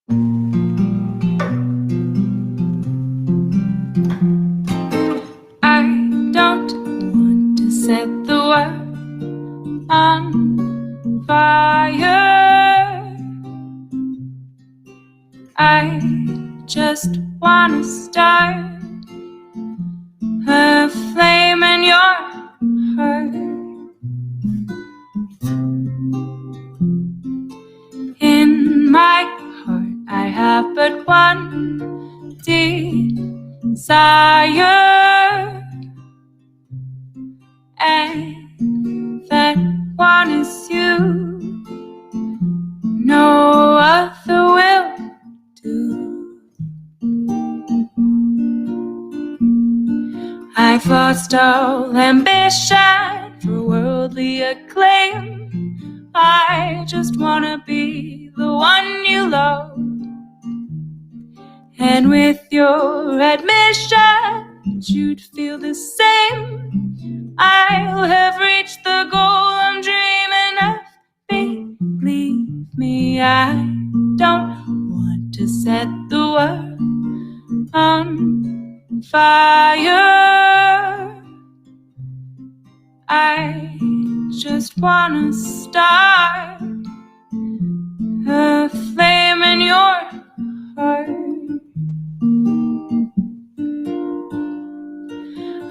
I don't want to set the world on fire. I just want to start a flame in your heart. In my heart I have but one desire, and that one is you. No other will do. I've lost all ambition for worldly acclaim. I just wanna be the one you love. And with your admission, you'd feel the same. I'll have reached the goal I'm dreaming of. Believe me, I don't want to set the world on fire. I just wanna start a flame in your heart.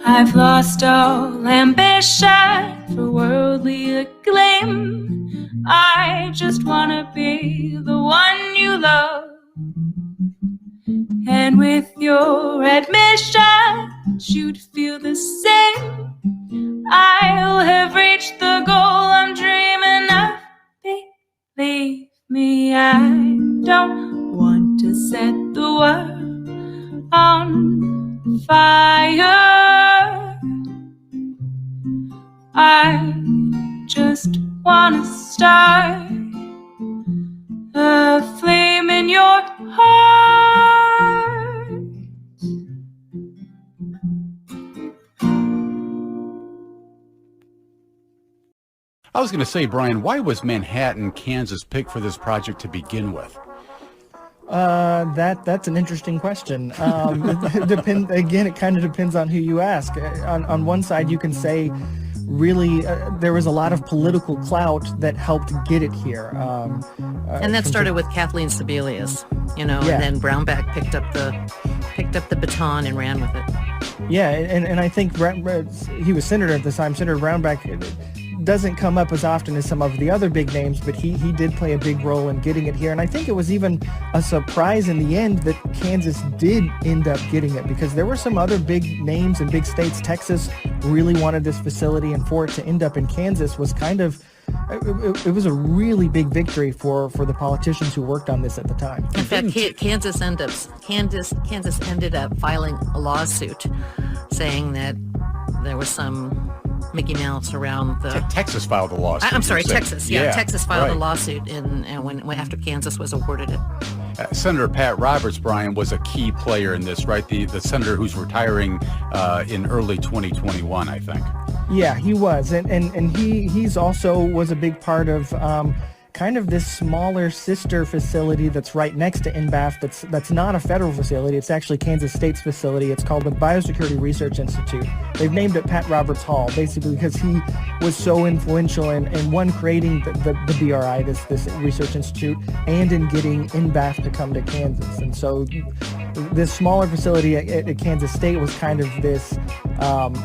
I've lost all ambition for worldly acclaim. I just wanna be the one you love. And with your admission, you'd feel the same. I'll have reached the goal I'm dreaming of. Believe me, I don't want to set the world on fire. I just want to start a flame in your heart. I was going to say, Brian, why was Manhattan, Kansas picked for this project to begin with? That's an interesting question. It kind of depends on who you ask. On one side, you can say, really, there was a lot of political clout that helped get it here. And that started with Kathleen Sebelius, and then Brownback picked up the baton and ran with it. Yeah, and I think he was senator at the time. Senator Brownback doesn't come up as often as some of the other big names, but he did play a big role in getting it here. And I think it was even a surprise in the end that Kansas did end up getting it, because there were some other big names in big states. Texas really wanted this facility, and for it to end up in Kansas was kind of, it was a really big victory for the politicians who worked on this at the time. In fact, Kansas ended up filing a lawsuit saying that there was some Mickey Mouse around the... Texas filed a lawsuit. I'm sorry, Texas. Yeah, Texas filed right. a lawsuit when after Kansas was awarded it. Senator Pat Roberts, Brian, was a key player in this, right? The senator who's retiring in early 2021, I think. Yeah, he was. And he's also was a big part of kind of this smaller sister facility that's right next to NBAF that's not a federal facility. It's actually Kansas State's facility. It's called the Biosecurity Research Institute. They've named it Pat Roberts Hall, basically because he was so influential in one, creating the BRI, this research institute, and in getting NBAF to come to Kansas. And so this smaller facility at Kansas State was kind of this,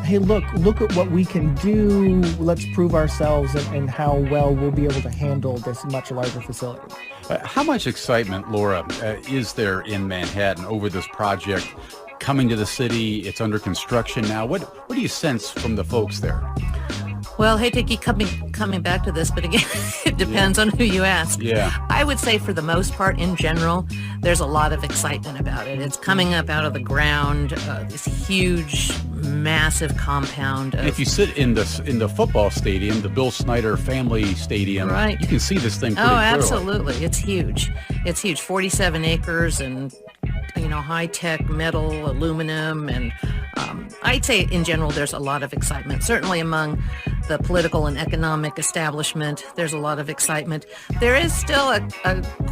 hey, look at what we can do. Let's prove ourselves and how well we'll be able to handle this much larger facility. How much excitement, Laura, is there in Manhattan over this project coming to the city? It's under construction now. What do you sense from the folks there? Well, hate to keep coming back to this, but again, it depends on who you ask. Yeah. I would say for the most part, in general, there's a lot of excitement about it. It's coming up out of the ground, this huge, massive compound. And if you sit in the football stadium, the Bill Snyder Family Stadium, right, you can see this thing pretty clearly. Absolutely. It's huge. It's huge. 47 acres and high-tech metal, aluminum, and I'd say in general there's a lot of excitement. Certainly among the political and economic establishment, there's a lot of excitement. There is still a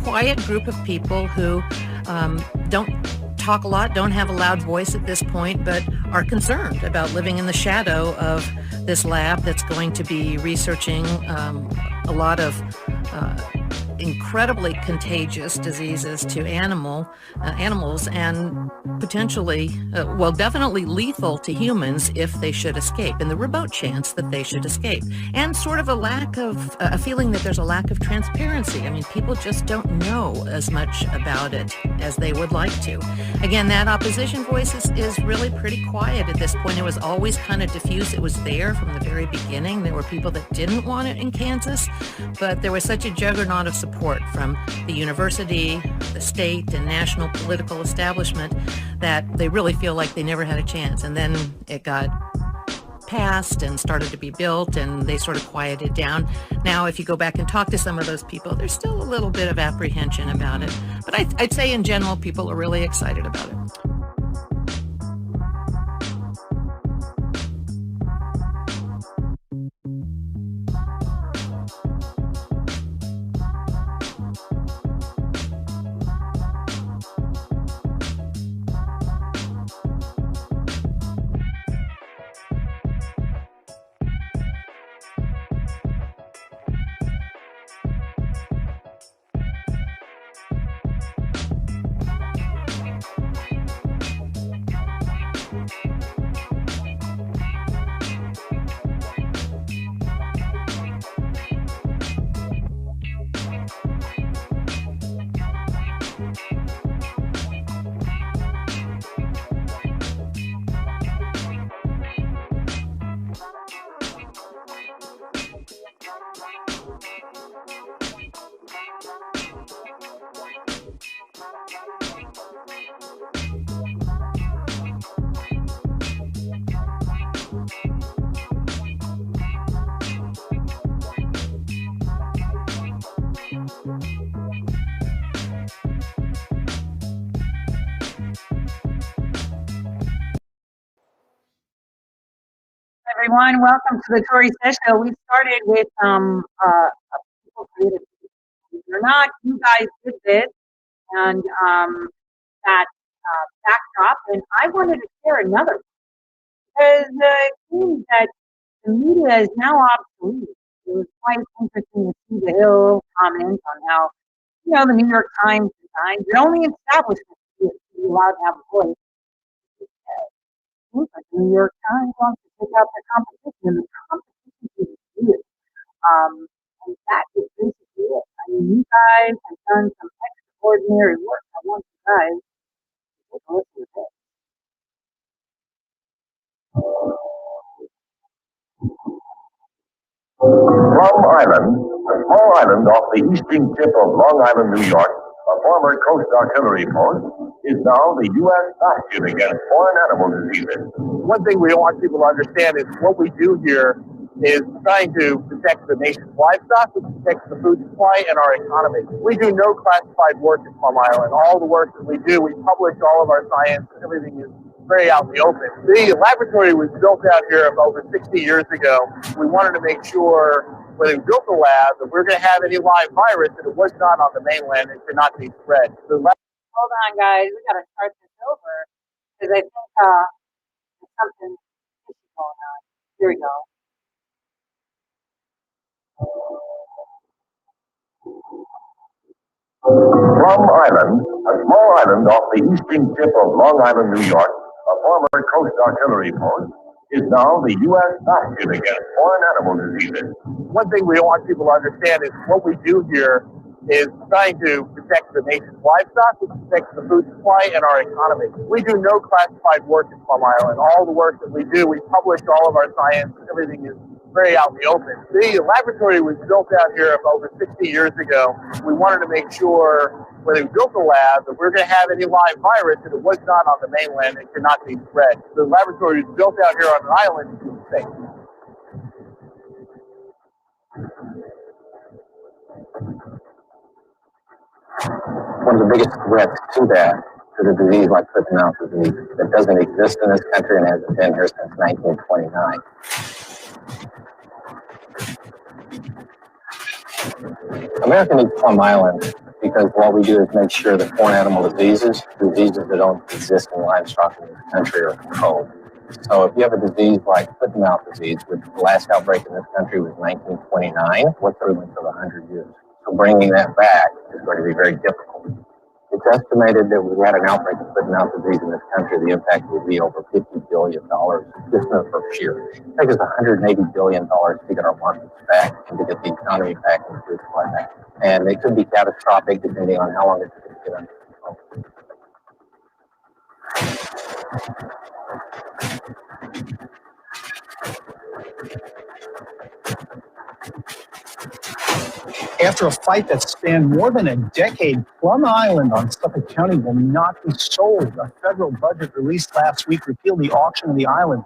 quiet group of people who don't talk a lot, don't have a loud voice at this point, but are concerned about living in the shadow of this lab that's going to be researching a lot of incredibly contagious diseases to animals, and potentially, definitely lethal to humans if they should escape, in the remote chance that they should escape. And sort of a feeling that there's a lack of transparency. I mean, people just don't know as much about it as they would like to. Again, that opposition voice is really pretty quiet at this point. It was always kind of diffuse. It was there from the very beginning. There were people that didn't want it in Kansas, but there was such a juggernaut of support from the university, the state, and national political establishment that they really feel like they never had a chance. And then it got passed and started to be built, and they sort of quieted down. Now, if you go back and talk to some of those people, there's still a little bit of apprehension about it. But I'd say in general, people are really excited about it. Everyone, welcome to the Tori Sesh Show. We started with people created. You're not, you guys did this, and that backdrop, and I wanted to share another because it seems that the media is now obsolete. It was quite interesting to see the Hill comment on how, the New York Times designed that only establishment is allowed to have a voice. Seems like the New York Times wants to take out the competition, and the competition is good. And that is basically it. I mean, you guys have done some extraordinary work. I want you guys to take a listen to this. Plum Island, a small island off the eastern tip of Long Island, New York, a former Coast Artillery post, is now the U.S. bastion against foreign animal diseases. One thing we want people to understand is what we do here is trying to protect the nation's livestock, which protects the food supply and our economy. We do no classified work at Plum Island. All the work that we do, we publish all of our science. Everything is very out in the open. The laboratory was built out here over 60 years ago. We wanted to make sure when we built the lab that we're going to have any live virus, that it was not on the mainland and could not be spread. Hold on, guys. We got to start this over because I think there's something going on. Here we go. Plum Island, a small island off the eastern tip of Long Island, New York, a former Coast Artillery post, is now the U.S. bastion against foreign animal diseases. One thing we want people to understand is what we do here is trying to protect the nation's livestock, which protects the food supply and our economy. We do no classified work at Plum Island. All the work that we do, we publish all of our science. Everything is very out in the open. The laboratory was built out here over 60 years ago. We wanted to make sure when we built the lab that we're going to have any live virus, that it was not on the mainland and could not be spread. The laboratory was built out here on an island to be safe. One of the biggest threats to that to the disease like foot and mouth disease that doesn't exist in this country and hasn't been here since 1929. America needs Plum Island because what we do is make sure that foreign animal diseases that don't exist in livestock in this country, are controlled. So if you have a disease like foot and mouth disease, which the last outbreak in this country was 1929, what's equivalent to 100 years? So bringing that back is going to be very difficult. It's estimated that if we had an outbreak of foot and mouth disease in this country, the impact would be over $50 billion just in the first year. It takes us $180 billion to get our markets back and to get the economy back and food supply back. And it could be catastrophic depending on how long it takes to get under control. After a fight that spanned more than a decade, Plum Island on Suffolk County will not be sold. A federal budget released last week repealed the auction of the island.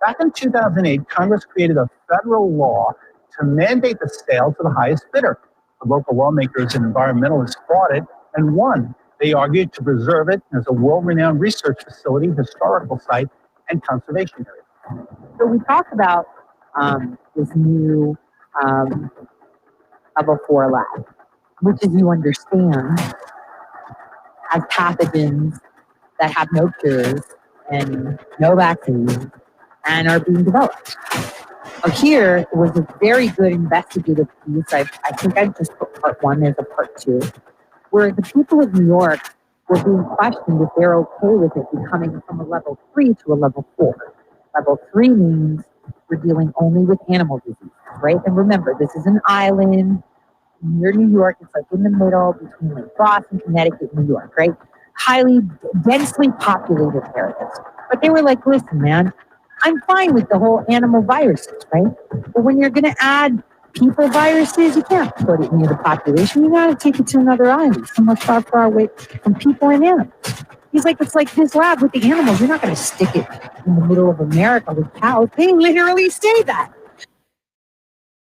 Back in 2008, Congress created a federal law to mandate the sale to the highest bidder. The local lawmakers and environmentalists fought it and won. They argued to preserve it as a world-renowned research facility, historical site, and conservation area. So we talked about this new level 4 lab, which, as you understand, has pathogens that have no cures and no vaccines and are being developed. Here, it was a very good investigative piece. I think I just put part 1, there's a part 2, where the people of New York were being questioned if they're okay with it becoming from a level 3 to a level 4. Level 3 means we're dealing only with animal disease, right? And remember, this is an island near New York. It's like in the middle between like Boston, Connecticut, New York, right? Highly densely populated areas. But they were like, listen, man, I'm fine with the whole animal viruses, right? But when you're going to add people viruses, you can't put it near the population. You got to take it to another island, somewhere far, far away from people and animals. He's like, it's like this lab with the animals. You're not going to stick it in the middle of America with cows. They literally say that.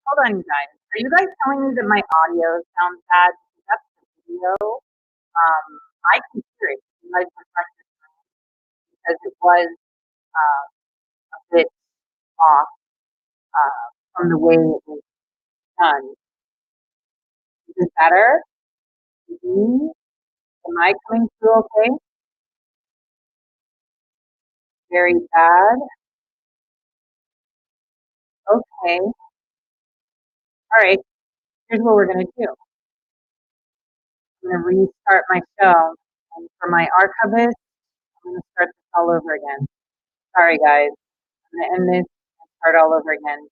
Hold on, you guys. Are you guys telling me that my audio sounds bad? That's the video. I can hear it. You guys were because it was a bit off from the way it was done. Is it better? Mm-hmm. Am I coming through okay? Very bad. Okay. All right. Here's what we're going to do. I'm going to restart my show. And for my archivist, I'm going to start this all over again. Sorry, guys. I'm going to end this and start all over again.